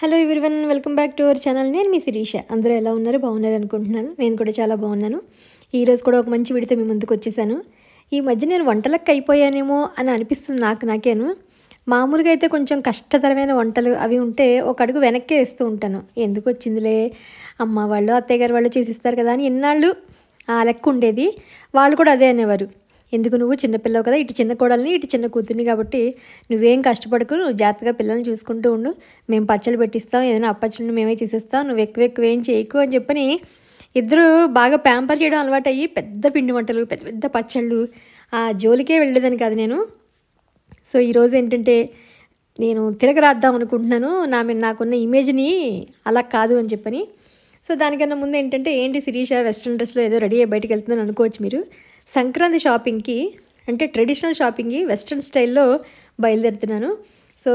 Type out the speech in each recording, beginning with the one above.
Hello everyone, welcome back to our channel. నేను మీ శిరీష. అందరూ ఎలా ఉన్నారు? బాగున్నారు అనుకుంటున్నాను. నేను కూడా చాలా బాగున్నాను. ఈరోజు కూడా ఒక మంచి వీడియోతో మీ ముందుకు వచ్చేసాను. ఈ మధ్య నేను వంటలకు అయిపోయానేమో అని అనిపిస్తుంది నాకేను. మామూలుగా అయితే కొంచెం కష్టతరమైన వంటలు అవి ఉంటే ఒక అడుగు వెనక్కే వేస్తూ ఉంటాను. ఎందుకు వచ్చిందిలే, అమ్మ వాళ్ళు అత్తయ్య గారు వాళ్ళు చేసిస్తారు కదా అని ఎన్నాళ్ళు ఆ లెక్క ఉండేది. వాళ్ళు కూడా అదే అనేవారు, ఎందుకు నువ్వు చిన్నపిల్లవు కదా, ఇటు చిన్న కోడల్ని ఇటు చిన్న కూతుర్ని, కాబట్టి నువ్వేం కష్టపడకు, నువ్వు జాగ్రత్తగా పిల్లల్ని చూసుకుంటూ ఉండు, మేము పచ్చళ్ళు పెట్టిస్తాం, ఏదైనా అప్పచ్చళ్ళు మేమే చేసేస్తాం, నువ్వు ఎక్కువ ఏం చేయకు అని చెప్పని ఇద్దరు బాగా ప్యాంపర్ చేయడం అలవాటు అయ్యి పెద్ద పిండి వంటలు పెద్ద పెద్ద పచ్చళ్ళు ఆ జోలికే వెళ్ళేదని కాదు నేను. సో ఈరోజు ఏంటంటే నేను తిరగరాద్దాం అనుకుంటున్నాను నాకున్న ఇమేజ్ని అలా కాదు అని చెప్పని. సో దానికన్నా ముందు ఏంటి శిరీష వెస్ట్రన్ డ్రెస్లో ఏదో రెడీ అయ్యి బయటకు వెళ్తుందని అనుకోవచ్చు మీరు. సంక్రాంతి షాపింగ్కి అంటే ట్రెడిషనల్ షాపింగ్కి వెస్ట్రన్ స్టైల్లో బయలుదేరుతున్నాను. సో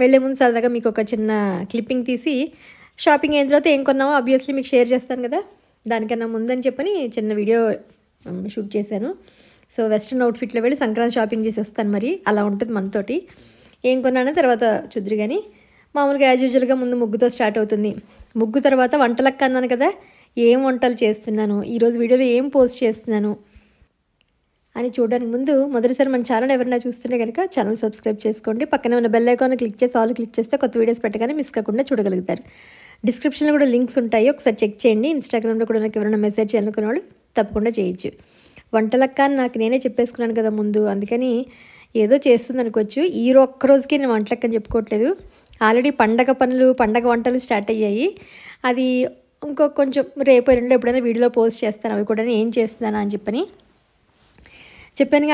వెళ్ళే ముందు సరదాగా మీకు ఒక చిన్న క్లిప్పింగ్ తీసి షాపింగ్ అయిన తర్వాత ఏం కొన్నామో ఆబ్వియస్లీ మీకు షేర్ చేస్తాను కదా, దానికన్నా ముందని చెప్పని చిన్న వీడియో షూట్ చేశాను. సో వెస్ట్రన్ అవుట్ఫిట్లో వెళ్ళి సంక్రాంతి షాపింగ్ చేసి వస్తాను. మరి అలా ఉంటుంది మనతోటి. ఏం కొన్నానో తర్వాత చూద్దరు. కానీ మామూలుగా యాజ్ యూజువల్గా ముందు ముగ్గుతో స్టార్ట్ అవుతుంది. ముగ్గు తర్వాత వంటలకు అన్నాను కదా, ఏం వంటలు చేస్తున్నాను, ఈరోజు వీడియోలో ఏం పోస్ట్ చేస్తున్నాను అని చూడడానికి ముందు మొదటిసారి మన ఛానల్ ఎవరైనా చూస్తుంటే కనుక ఛానల్ సబ్స్క్రైబ్ చేసుకోండి. పక్కనే ఉన్న బెల్ ఐకాన్ క్లిక్ చేసి ఆల్ క్లిక్ చేస్తే కొత్త వీడియోస్ పెట్టగానే మిస్ కాకుండా చూడగలుగుతారు. డిస్క్రిప్షన్లో కూడా లింక్స్ ఉంటాయి, ఒకసారి చెక్ చేయండి. ఇన్స్టాగ్రామ్లో కూడా నాకు ఎవరైనా మెసేజ్ చేయాలనుకునే వాళ్ళు తప్పకుండా చేయొచ్చు. వంటలక్క అని నాకు నేనే చెప్పేసుకున్నాను కదా ముందు, అందుకని ఏదో చేస్తుంది అనుకోవచ్చు. ఈ ఒక్కరోజుకి నేను వంటలక్క అని చెప్పుకోవట్లేదు. ఆల్రెడీ పండగ వంటలు స్టార్ట్ అయ్యాయి. అది కొంచెం రేపు ఎల్లుండి ఎప్పుడైనా వీడియోలో పోస్ట్ చేస్తాను, అవి కూడా ఏం చేస్తున్నాను అని చెప్పాను.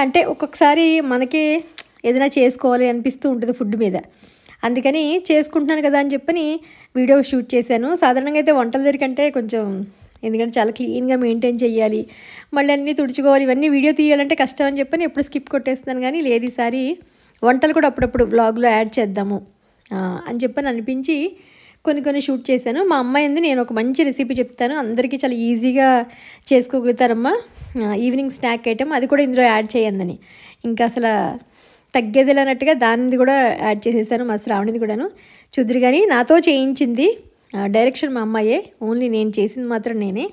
అంటే ఒక్కొక్కసారి మనకి ఏదైనా చేసుకోవాలి అనిపిస్తూ ఉంటుంది ఫుడ్ మీద, అందుకని చేసుకుంటున్నాను కదా అని చెప్పని వీడియో షూట్ చేశాను. సాధారణంగా అయితే వంటల దగ్గరికంటే కొంచెం, ఎందుకంటే చాలా క్లీన్గా మెయింటైన్ చేయాలి, మళ్ళీ అన్నీ తుడుచుకోవాలి, ఇవన్నీ వీడియో తీయాలంటే కష్టం అని చెప్పని ఎప్పుడు స్కిప్ కొట్టేస్తున్నాను. కానీ లేదు, ఈసారి వంటలు కూడా అప్పుడప్పుడు వ్లాగ్లో యాడ్ చేద్దాము అని చెప్పని అనిపించి కొన్ని షూట్ చేశాను. మా అమ్మాయి నేను ఒక మంచి రెసిపీ చెప్తాను, అందరికీ చాలా ఈజీగా చేసుకోగలుగుతారమ్మా, ఈవినింగ్ స్నాక్ ఐటమ్, అది కూడా ఇందులో యాడ్ చేయందని. ఇంకా అసలు తగ్గేది అన్నట్టుగా దానిది కూడా యాడ్ చేసేసాను, మా శ్రావణిది కూడాను. చూద్దరు. కానీ నాతో చేయించింది డైరెక్షన్ మా అమ్మాయే, ఓన్లీ నేను చేసింది మాత్రం నేనే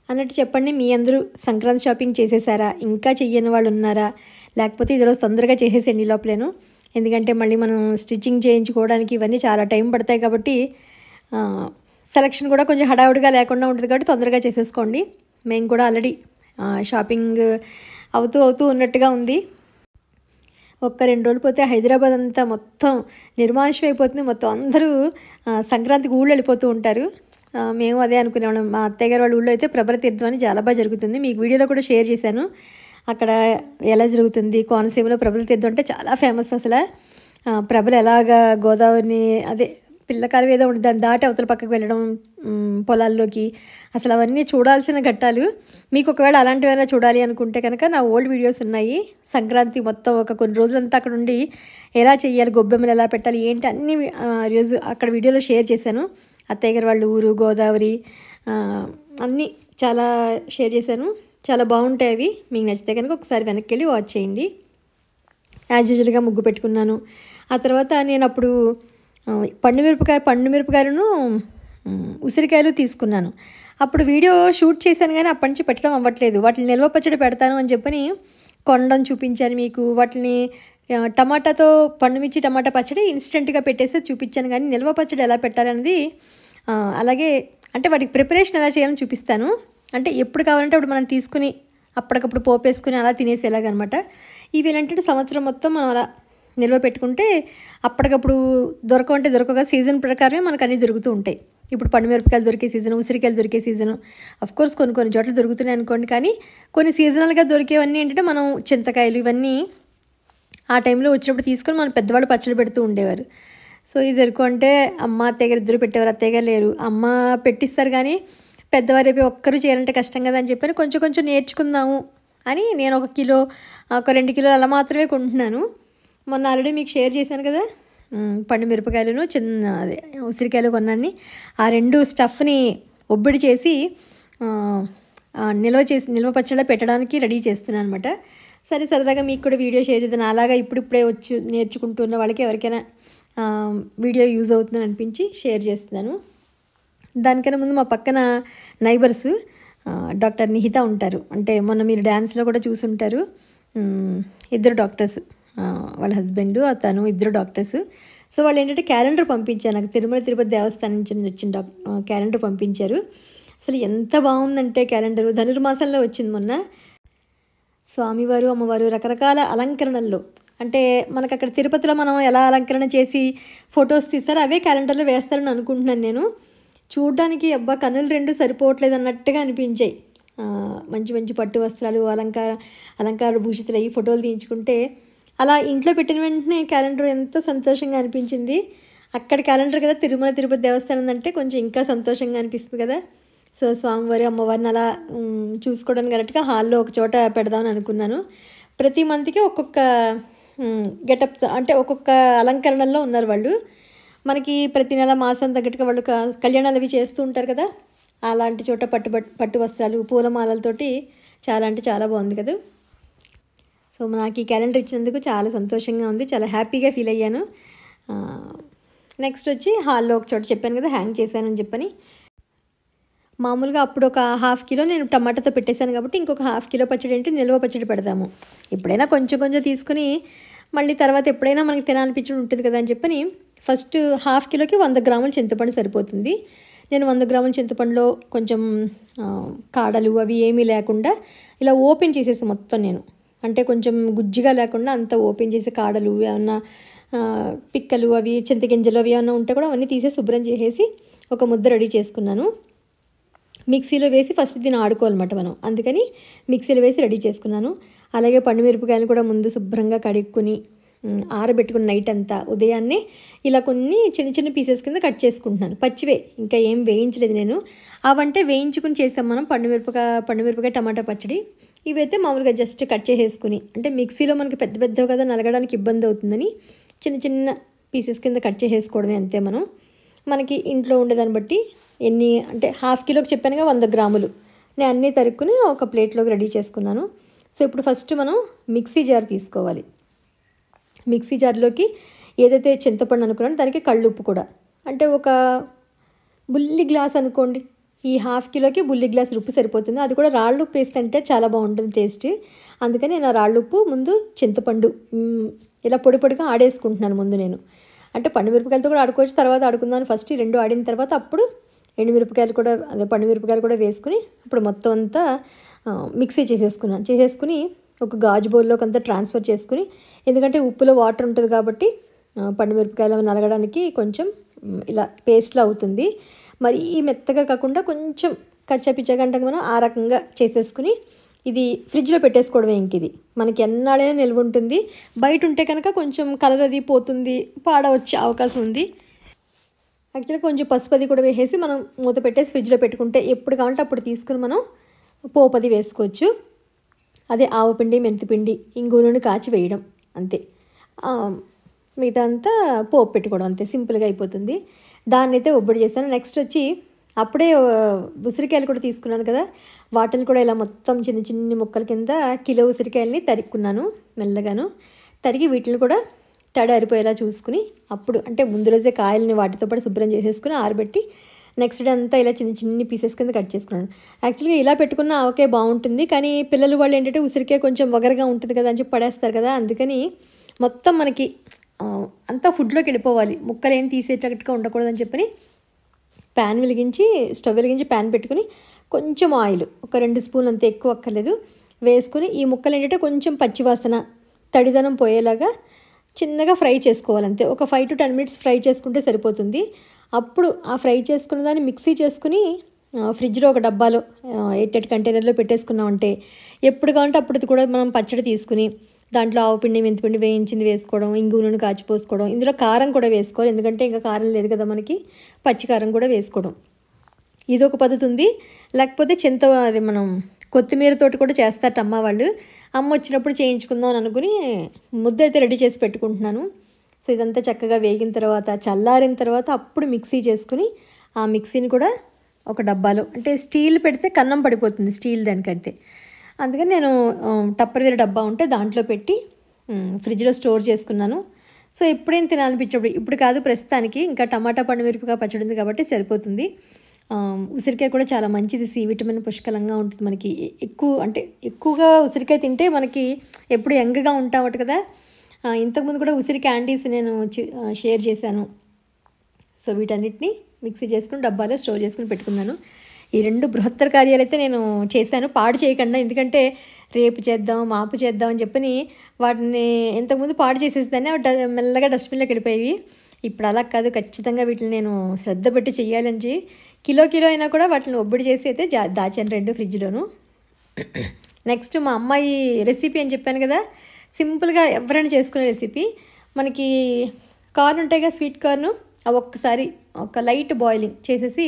అన్నట్టు. చెప్పండి, మీ అందరూ సంక్రాంతి షాపింగ్ చేసేసారా? ఇంకా చెయ్యని వాళ్ళు ఉన్నారా? లేకపోతే ఈరోజు తొందరగా చేసేసేయండి లోపలేను, ఎందుకంటే మళ్ళీ మనం స్టిచ్చింగ్ చేయించుకోవడానికి ఇవన్నీ చాలా టైం పడతాయి కాబట్టి సెలక్షన్ కూడా కొంచెం హడావుడిగా లేకుండా ఉంటుంది కాబట్టి తొందరగా చేసేసుకోండి. మేము కూడా ఆల్రెడీ షాపింగ్ అవుతూ ఉన్నట్టుగా ఉంది. ఒక్క 2 రోజులు పోతే హైదరాబాద్ అంతా మొత్తం నిర్మానుష్యం అయిపోతుంది. మొత్తం అందరూ సంక్రాంతికి ఊళ్ళు వెళ్ళిపోతూ ఉంటారు. మేము అదే అనుకునేవాళ్ళం. మా అత్తయ్య గారు వాళ్ళ ఊళ్ళో అయితే ప్రభల తీర్థం అని చాలా బాగా జరుగుతుంది, మీకు వీడియోలో కూడా షేర్ చేశాను. అక్కడ ఎలా జరుగుతుంది, కోనసీమలో ప్రభల తీర్థం అంటే చాలా ఫేమస్. అసలు ప్రభలు ఎలాగా గోదావరిని, అదే పిల్లకాలు ఏదో ఉంటుంది, దాన్ని దాటి అవతల పక్కకు వెళ్ళడం పొలాల్లోకి, అసలు అవన్నీ చూడాల్సిన ఘట్టాలు. మీకు ఒకవేళ అలాంటివైనా చూడాలి అనుకుంటే కనుక నా ఓల్డ్ వీడియోస్ ఉన్నాయి. సంక్రాంతి మొత్తం కొన్ని రోజులంతా అక్కడ ఉండి ఎలా చేయాలి, గొబ్బెమ్మలు ఎలా పెట్టాలి ఏంటి అన్నీ రోజు అక్కడ వీడియోలో షేర్ చేశాను. అత్తయ్య గారు వాళ్ళ ఊరు, గోదావరి అన్నీ చాలా షేర్ చేశాను. చాలా బాగుంటాయి అవి. మీకు నచ్చితే కనుక ఒకసారి వెనక్కి వెళ్ళి వాచ్ చేయండి. యాజ్ యూజువల్గా ముగ్గు పెట్టుకున్నాను. ఆ తర్వాత నేను అప్పుడు పండు మిరపకాయలను ఉసిరికాయలు తీసుకున్నాను. అప్పుడు వీడియో షూట్ చేశాను కానీ అప్పటి నుంచి పెట్టడం అవ్వట్లేదు. వాటిని నిల్వ పచ్చడి పెడతాను అని చెప్పని కొనడం చూపించాను మీకు. వాటిని టమాటాతో పండుమిర్చి టమాటా పచ్చడి ఇన్స్టెంట్గా పెట్టేసి చూపించాను. కానీ నిల్వ పచ్చడి ఎలా పెట్టాలనేది అలాగే, అంటే వాటికి ప్రిపరేషన్ ఎలా చేయాలని చూపిస్తాను. అంటే ఎప్పుడు కావాలంటే అప్పుడు మనం తీసుకుని అప్పటికప్పుడు పోపేసుకుని అలా తినేసేలాగనమాట. ఇవి ఏంటంటే సంవత్సరం మొత్తం మనం అలా నిల్వ పెట్టుకుంటే అప్పటికప్పుడు దొరకగా సీజన్ ప్రకారమే మనకు అన్నీ దొరుకుతూ ఉంటాయి. ఇప్పుడు పండు మిరపకాయలు దొరికే సీజను, ఉసిరికాయలు దొరికే సీజను, అఫ్కోర్స్ కొన్ని చోట్ల దొరుకుతున్నాయి అనుకోండి. కానీ కొన్ని సీజనల్గా దొరికేవన్నీ ఏంటంటే మనం చింతకాయలు ఇవన్నీ ఆ టైంలో వచ్చినప్పుడు తీసుకొని మన పెద్దవాళ్ళు పచ్చడి పెడుతూ ఉండేవారు. సో ఇది దొరుకుంటే అమ్మ అత్తయ్య గారు ఇద్దరు పెట్టేవారు. అత్తయ్య గారు లేరు, అమ్మ పెట్టిస్తారు. కానీ పెద్దవారు రేపు ఒక్కరు చేయాలంటే కష్టం కదా అని చెప్పని కొంచెం నేర్చుకుందాము అని నేను 1 కిలో 2 కిలోలు అలా మాత్రమే కొంటున్నాను. మొన్న ఆల్రెడీ మీకు షేర్ చేశాను కదా, పండు మిరపకాయలను అదే ఉసిరికాయలు కొన్నాన్ని. ఆ 2 స్టఫ్ని ఒబ్బిడి చేసి నిల్వ పచ్చడిలో పెట్టడానికి రెడీ చేస్తున్నాను అనమాట. సరే సరదాగా మీకు కూడా వీడియో షేర్ చేద్దాను. అలాగా ఇప్పుడిప్పుడే నేర్చుకుంటున్న వాళ్ళకి ఎవరికైనా వీడియో యూజ్ అవుతుందని అనిపించి షేర్ చేస్తున్నాను. దానికన్నా ముందు మా పక్కన నైబర్స్ డాక్టర్ నిహిత ఉంటారు. అంటే మొన్న మీరు డ్యాన్స్లో కూడా చూసుంటారు. ఇద్దరు డాక్టర్స్, వాళ్ళ హస్బెండ్ తను ఇద్దరు డాక్టర్స్. సో వాళ్ళు ఏంటంటే క్యాలెండర్ పంపించారు నాకు. తిరుమల తిరుపతి దేవస్థానం నుంచి వచ్చిన క్యాలెండర్ పంపించారు. అసలు ఎంత బాగుందంటే క్యాలెండరు ధనుర్మాసంలో వచ్చింది మొన్న. స్వామివారు అమ్మవారు రకరకాల అలంకరణల్లో, అంటే మనకు అక్కడ తిరుపతిలో మనం ఎలా అలంకరణ చేసి ఫొటోస్ తీస్తారో అవే క్యాలెండర్లో వేస్తారని అనుకుంటున్నాను నేను. చూడ్డానికి అబ్బా కన్నులు రెండు సరిపోవట్లేదు అన్నట్టుగా అనిపించాయి. మంచి మంచి పట్టు వస్త్రాలు అలంకార భూషితులు అయ్యి ఫోటోలు తీయించుకుంటే అలా ఇంట్లో పెట్టిన వెంటనే క్యాలెండర్ ఎంతో సంతోషంగా అనిపించింది. అక్కడ క్యాలెండర్ కదా తిరుమల తిరుపతి దేవస్థానం అంటే కొంచెం ఇంకా సంతోషంగా అనిపిస్తుంది కదా. సో స్వామివారి అమ్మవారిని అలా చూసుకోవడానికి కరెక్ట్గా హాల్లో ఒక చోట పెడదామని అనుకున్నాను. ప్రతి మంత్కి ఒక్కొక్క గెటప్, అంటే ఒక్కొక్క అలంకరణలో ఉన్నారు వాళ్ళు. మనకి ప్రతి నెల మాసం తగ్గట్టుగా వాళ్ళు కళ్యాణాలు అవి చేస్తూ ఉంటారు కదా, అలాంటి చోట పట్టు వస్త్రాలు పూలమాలలతోటి చాలా అంటే చాలా బాగుంది కదా. సో నాకు ఈ క్యాలెండర్ ఇచ్చినందుకు చాలా సంతోషంగా ఉంది, చాలా హ్యాపీగా ఫీల్ అయ్యాను. నెక్స్ట్ వచ్చి హాల్లో ఒక చోట చెప్పాను కదా హ్యాంగ్ చేశానని చెప్పని. మామూలుగా అప్పుడు ఒక 1/2 కిలో నేను టమాటాతో పెట్టేశాను కాబట్టి ఇంకొక 1/2 కిలో పచ్చడి అంటే నిల్వ పచ్చడి పెడదాము. ఎప్పుడైనా కొంచెం కొంచెం తీసుకుని మళ్ళీ తర్వాత ఎప్పుడైనా మనకి తినాలనిపించడం ఉంటుంది కదా అని చెప్పని ఫస్ట్ 1/2 కిలోకి 100 గ్రాముల చింతపండు సరిపోతుంది. నేను 100 గ్రాముల చింతపండులో కొంచెం కాడలు అవి ఏమీ లేకుండా ఇలా ఓపెన్ చేసేసి మొత్తం నేను, అంటే కొంచెం గుజ్జుగా లేకుండా అంతా ఓపెన్ చేసి కాడలు ఏమన్నా పిక్కలు అవి చింతగింజలు అవి ఏమన్నా ఉంటే కూడా అవన్నీ తీసేసి శుభ్రం చేసేసి ఒక ముద్ద రెడీ చేసుకున్నాను. మిక్సీలో వేసి ఫస్ట్ దీన్ని ఆడుకోవాలన్నమాట మనం, అందుకని మిక్సీలో వేసి రెడీ చేసుకున్నాను. అలాగే పండుమిరపకాయలు కూడా ముందు శుభ్రంగా కడుక్కుని ఆరబెట్టుకుని నైట్ అంతా ఉదయాన్నే ఇలా కొన్ని చిన్న చిన్న పీసెస్ కింద కట్ చేసుకుంటున్నాను. పచ్చివే, ఇంకా ఏం వేయించలేదు నేను. అవంటే వేయించుకుని చేసాం మనం పండుమిరపకాయ టమాటా పచ్చడి. ఇవైతే మామూలుగా జస్ట్ కట్ చేసేసుకుని, అంటే మిక్సీలో మనకి పెద్ద పెద్దవి కదా నలగడానికి ఇబ్బంది అవుతుందని చిన్న చిన్న పీసెస్ కింద కట్ చేసేసుకోవడమే అంతే. మనకి ఇంట్లో ఉండేదాన్ని బట్టి ఎన్ని, అంటే 1/2 కిలోకి చెప్పానుగా 100 గ్రాములు నేను అన్నీ తరుక్కుని ఒక ప్లేట్లోకి రెడీ చేసుకున్నాను. సో ఇప్పుడు ఫస్ట్ మనం మిక్సీ జార్ తీసుకోవాలి. మిక్సీ జార్లోకి ఏదైతే చింతపండు అనుకున్నానో దానికి కళ్ళుప్పు కూడా, అంటే ఒక బుల్లి గ్లాస్ అనుకోండి, ఈ 1/2 కిలోకి బుల్లి గ్లాస్ ఉప్పు సరిపోతుంది. అది కూడా రాళ్ళు ఉప్పు వేస్తే అంటే చాలా బాగుంటుంది టేస్ట్. అందుకని నేను ఆ రాళ్ళు ఉప్పు ముందు చింతపండు ఇలా పొడి పొడిగా ఆడేసుకుంటున్నాను ముందు నేను. అంటే పండుమిరపకాయలతో కూడా ఆడుకోవచ్చు, తర్వాత ఆడుకుందాను. ఫస్ట్ ఈ రెండు ఆడిన తర్వాత అప్పుడు ఎండుమిరపకాయలు కూడా పండుమిరపకాయలు కూడా వేసుకుని ఇప్పుడు మొత్తం అంతా మిక్సీ చేసేసుకుని ఒక గాజు బౌల్లోకి అంతా ట్రాన్స్ఫర్ చేసుకుని, ఎందుకంటే ఉప్పులో వాటర్ ఉంటుంది కాబట్టి పండుమిరపకాయలు నలగడానికి కొంచెం ఇలా పేస్ట్లో అవుతుంది. మరి ఈ మెత్తగా కాకుండా కొంచెం కచ్చపిచ్చగంటగా మనం ఆ రకంగా చేసేసుకుని ఇది ఫ్రిడ్జ్లో పెట్టేసుకోవడమే. ఇంక ఇది మనకి ఎన్నాళ్ళైనా నిల్వ ఉంటుంది. బయట ఉంటే కనుక కొంచెం కలర్ అది పోతుంది, పాడవచ్చే అవకాశం ఉంది. యాక్చువల్గా కొంచెం పసుపు అది కూడా వేసేసి మనం మూత పెట్టేసి ఫ్రిడ్జ్లో పెట్టుకుంటే ఎప్పుడు కావాలంటే అప్పుడు తీసుకుని మనం పోపు అది వేసుకోవచ్చు. అదే ఆవపిండి మెంతిపిండి ఇంగు నూనె కాచి వేయడం అంతే. మిగతా అంతా పోపు పెట్టుకోవడం అంతే, సింపుల్గా అయిపోతుంది. దాన్ని అయితే ఒబ్బడి చేస్తాను. నెక్స్ట్ వచ్చి అప్పుడే ఉసిరికాయలు కూడా తీసుకున్నాను కదా, వాటిని కూడా ఇలా మొత్తం చిన్న చిన్న ముక్కల కింద కిలో ఉసిరికాయలని తరుక్కున్నాను. మెల్లగాను తరిగి వీటిని కూడా తడి ఆరిపోయేలా చూసుకుని అప్పుడు, అంటే ముందు రోజే కాయలని వాటితో పాటు శుభ్రం చేసేసుకుని ఆరబెట్టి నెక్స్ట్ డే అంతా ఇలా చిన్న చిన్ని పీసెస్ కింద కట్ చేసుకున్నాను. యాక్చువల్గా ఇలా పెట్టుకున్న ఆవకాయ బాగుంటుంది, కానీ పిల్లలు వాళ్ళు ఏంటంటే ఉసిరికాయ కొంచెం వగరగా ఉంటుంది కదా అని చెప్పి పడేస్తారు కదా. అందుకని మొత్తం మనకి అంతా ఫుడ్లోకి వెళ్ళిపోవాలి, ముక్కలు ఏం తీసేటట్టుగా ఉండకూడదని చెప్పని స్టవ్ వెలిగించి ప్యాన్ పెట్టుకుని కొంచెం ఆయిల్ ఒక 2 స్పూన్లు అంతే, ఎక్కువ అక్కర్లేదు, వేసుకుని ఈ ముక్కలు ఏంటంటే కొంచెం పచ్చివాసన తడిదనం పోయేలాగా చిన్నగా ఫ్రై చేసుకోవాలంతే. ఒక 5 to 10 minutes ఫ్రై చేసుకుంటే సరిపోతుంది. అప్పుడు ఆ ఫ్రై చేసుకున్న దాన్ని మిక్సీ చేసుకుని ఫ్రిడ్జ్లో ఒక డబ్బాలో ఎయిట్ కంటైనర్లో పెట్టేసుకున్నామంటే ఎప్పుడు కావాలంటే అప్పుడు కూడా మనం పచ్చడి తీసుకుని దాంట్లో ఆవుపిండి మెంతిపిండి వేయించింది వేసుకోవడం, ఇంగు నూనె కాచిపోసుకోవడం, ఇందులో కారం కూడా వేసుకోవాలి, ఎందుకంటే ఇంకా కారం లేదు కదా మనకి, పచ్చి కారం కూడా వేసుకోవడం. ఇది ఒక పద్ధతి ఉంది. లేకపోతే అది మనం కొత్తిమీరతోటి కూడా చేస్తారట అమ్మ వాళ్ళు. అమ్మ వచ్చినప్పుడు చేయించుకుందాం అని అనుకుని ముద్ద అయితే రెడీ చేసి పెట్టుకుంటున్నాను. సో ఇదంతా చక్కగా వేగిన తర్వాత చల్లారిన తర్వాత అప్పుడు మిక్సీ చేసుకుని ఆ మిక్సీని కూడా ఒక డబ్బాలో, అంటే స్టీల్ పెడితే కన్నం పడిపోతుంది స్టీల్ దానికైతే, అందుకని నేను టప్పర్వేర్ డబ్బా ఉంటే దాంట్లో పెట్టి ఫ్రిడ్జ్లో స్టోర్ చేసుకున్నాను. సో ఎప్పుడైనా తినాలనిపించినప్పుడు, ఇప్పుడు కాదు ప్రస్తుతానికి, ఇంకా టమాటా పండుమిరపకాయ పచ్చడి ఉంది కాబట్టి సరిపోతుంది. ఉసిరికాయ కూడా చాలా మంచిది, సి విటమిన్ పుష్కలంగా ఉంటుంది మనకి. ఎక్కువగా ఉసిరికాయ తింటే మనకి ఎప్పుడు యంగ్గా ఉంటామట కదా. ఇంతకుముందు కూడా ఉసిరి క్యాండీస్ నేను షేర్ చేశాను. సో వీటన్నిటిని మిక్సీ చేసుకుని డబ్బాలో స్టోర్ చేసుకుని పెట్టుకున్నాను. ఈ 2 బృహత్తర కార్యాలు అయితే నేను చేశాను, పాడు చేయకుండా. ఎందుకంటే రేపు చేద్దాం, మాపు చేద్దాం అని చెప్పని వాటిని ఇంతకుముందు పాడు చేసేసేదాన్ని, అవి మెల్లగా డస్ట్బిన్లోకి వెళ్ళిపోయేవి. ఇప్పుడు అలా కాదు, ఖచ్చితంగా వీటిని నేను శ్రద్ధ పెట్టి చెయ్యాలని కిలో అయినా కూడా వాటిని ఒబ్బడి చేసి అయితే దాచాను 2 ఫ్రిడ్జ్లోను. నెక్స్ట్ మా అమ్మాయి రెసిపీ అని చెప్పాను కదా, సింపుల్గా ఎవరైనా చేసుకునే రెసిపీ. మనకి కార్న్ ఉంటాయి కదా, స్వీట్ కార్న్, అవి ఒక్కసారి ఒక లైట్ బాయిలింగ్ చేసేసి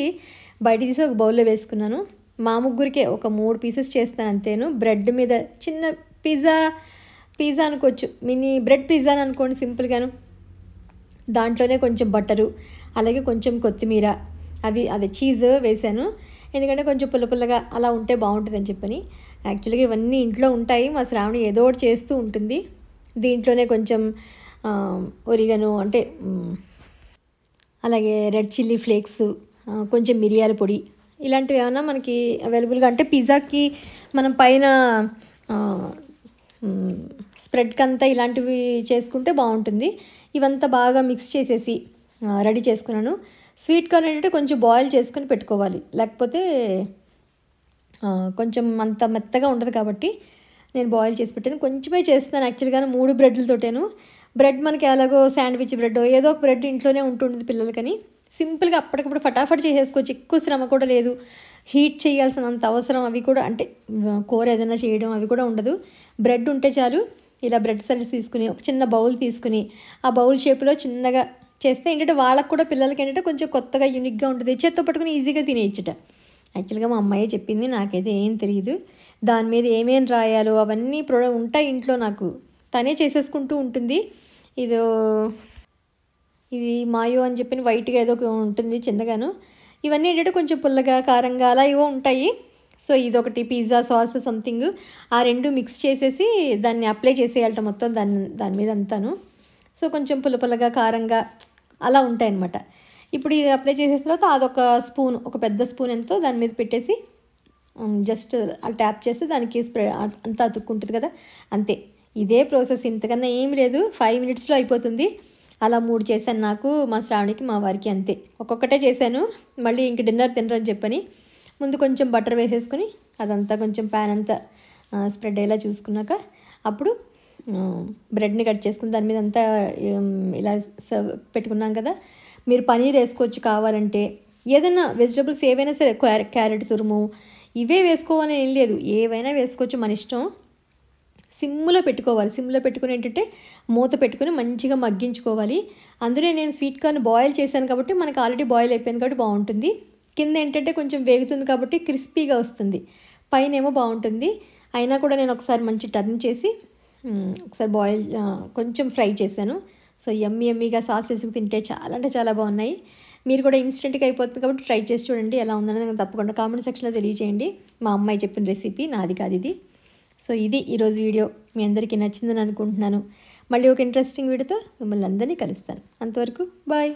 బయట తీసి ఒక బౌల్లో వేసుకున్నాను. మా ముగ్గురికే ఒక 3 పీసెస్ చేస్తాను అంతేను. బ్రెడ్ మీద చిన్న పిజ్జా అనుకోవచ్చు, మినీ బ్రెడ్ పిజ్జా అని అనుకోండి సింపుల్గాను. దాంట్లోనే కొంచెం బటరు, అలాగే కొంచెం కొత్తిమీర, అదే చీజ్ వేసాను. ఎందుకంటే కొంచెం పుల్లగా అలా ఉంటే బాగుంటుందని చెప్పని. యాక్చువల్గా ఇవన్నీ ఇంట్లో ఉంటాయి, మా శ్రావణి ఏదో ఒకటి చేస్తూ ఉంటుంది. దీంట్లోనే కొంచెం ఒరిగను అంటే అలాగే రెడ్ చిల్లీ ఫ్లేక్స్, కొంచెం మిరియాల పొడి, ఇలాంటివి ఏమైనా మనకి అవైలబుల్గా అంటే పిజ్జాకి మనం పైన స్ప్రెడ్కి అంతా ఇలాంటివి చేసుకుంటే బాగుంటుంది. ఇవంతా బాగా మిక్స్ చేసేసి రెడీ చేసుకున్నాను. స్వీట్ కార్న్ ఏంటంటే కొంచెం బాయిల్ చేసుకొని పెట్టుకోవాలి, లేకపోతే కొంచెం అంత మెత్తగా ఉండదు కాబట్టి నేను బాయిల్ చేసి పెట్టాను. కొంచెమే చేస్తున్నాను యాక్చువల్గా, 3 బ్రెడ్లతోటేను. బ్రెడ్ మనకి ఎలాగో శాండ్విచ్ బ్రెడ్ ఏదో ఒక బ్రెడ్ ఇంట్లోనే ఉంటుంటుంది పిల్లలకని, సింపుల్గా అప్పటికప్పుడు ఫటాఫట్ చేసేసుకోవచ్చు. ఎక్కువ శ్రమ కూడా లేదు, హీట్ చేయాల్సినంత అవసరం అవి కూడా అంటే కూర ఏదైనా చేయడం అవి కూడా ఉండదు. బ్రెడ్ ఉంటే చాలు. ఇలా బ్రెడ్ సైడ్స్ తీసుకుని ఒక చిన్న బౌల్ తీసుకుని ఆ బౌల్ షేప్లో చిన్నగా చేస్తే ఏంటంటే వాళ్ళకు కూడా పిల్లలకి ఏంటంటే కొంచెం కొత్తగా యూనిక్గా ఉంటుంది, చేత్తో పట్టుకుని ఈజీగా తినేయచ్చుట. యాక్చువల్గా మా అమ్మాయి చెప్పింది, నాకైతే ఏం తెలియదు. దాని మీద ఏమేమి రాయాలో అవన్నీ ఉంటాయి ఇంట్లో, నాకు తనే చేసేసుకుంటూ ఉంటుంది. ఇది మాయో అని చెప్పి వైట్గా ఏదో ఉంటుంది చిన్నగాను. ఇవన్నీ ఏంటంటే కొంచెం పుల్లగా కారంగా అలా ఏవో ఉంటాయి. సో ఇదొకటి పిజ్జా సాస్ సంథింగ్, ఆ 2 మిక్స్ చేసేసి దాన్ని అప్లై చేసేయాలట మొత్తం దాని మీద అంతాను. సో కొంచెం పుల్లగా కారంగా అలా ఉంటాయన్నమాట. ఇప్పుడు ఇది అప్లై చేసేసిన తర్వాత అదొక స్పూన్, ఒక పెద్ద స్పూన్ ఎంతో దాని మీద పెట్టేసి జస్ట్ అలా ట్యాప్ చేస్తే దానికి స్ప్రే అంతా అతుక్కుంటుంది కదా, అంతే. ఇదే ప్రాసెస్, ఇంతకన్నా ఏమి లేదు, 5 మినిట్స్లో అయిపోతుంది. అలా 3 చేశాను, నాకు, మా శ్రావణికి, మా వారికి, అంతే. ఒక్కొక్కటే చేశాను, మళ్ళీ ఇంక డిన్నర్ తినరని చెప్పని. ముందు కొంచెం బటర్ వేసేసుకొని అదంతా కొంచెం ప్యాన్ అంతా స్ప్రెడ్ అయ్యేలా చూసుకున్నాక అప్పుడు బ్రెడ్ని కట్ చేసుకుని దాని మీద అంతా ఇలా పెట్టుకున్నాం కదా. మీరు పనీర్ వేసుకోవచ్చు కావాలంటే, ఏదైనా వెజిటబుల్స్ ఏవైనా సరే, క్యారెట్ తురుము ఇవే వేసుకోవాలని ఏం లేదు, ఏవైనా వేసుకోవచ్చు, మన ఇష్టం. సిమ్లో పెట్టుకోవాలి, సిమ్లో పెట్టుకుని ఏంటంటే మూత పెట్టుకుని మంచిగా మగ్గించుకోవాలి. అందులో నేను స్వీట్ కార్న్ బాయిల్ చేశాను కాబట్టి మనకు ఆల్రెడీ బాయిల్ అయిపోయింది కాబట్టి బాగుంటుంది. కింద ఏంటంటే కొంచెం వేగుతుంది కాబట్టి క్రిస్పీగా వస్తుంది, పైన ఏమో బాగుంటుంది. అయినా కూడా నేను ఒకసారి మంచి టర్న్ చేసి ఒకసారి కొంచెం ఫ్రై చేశాను. సో యమ్మీగా సాస్ వేసుకు తింటే చాలా అంటే చాలా బాగున్నాయి. మీరు కూడా ఇన్స్టెంట్గా అయిపోతుంది కాబట్టి ట్రై చేసి చూడండి, ఎలా ఉందనేది నాకు తప్పకుండా కామెంట్ సెక్షన్లో తెలియజేయండి. మా అమ్మాయి చెప్పిన రెసిపీ, నాది కాదు ఇది. సో ఇది ఈరోజు వీడియో, మీ అందరికీ నచ్చిందని అనుకుంటున్నాను. మళ్ళీ ఒక ఇంట్రెస్టింగ్ వీడియోతో మిమ్మల్ని అందరినీ కలుస్తాను. అంతవరకు బాయ్.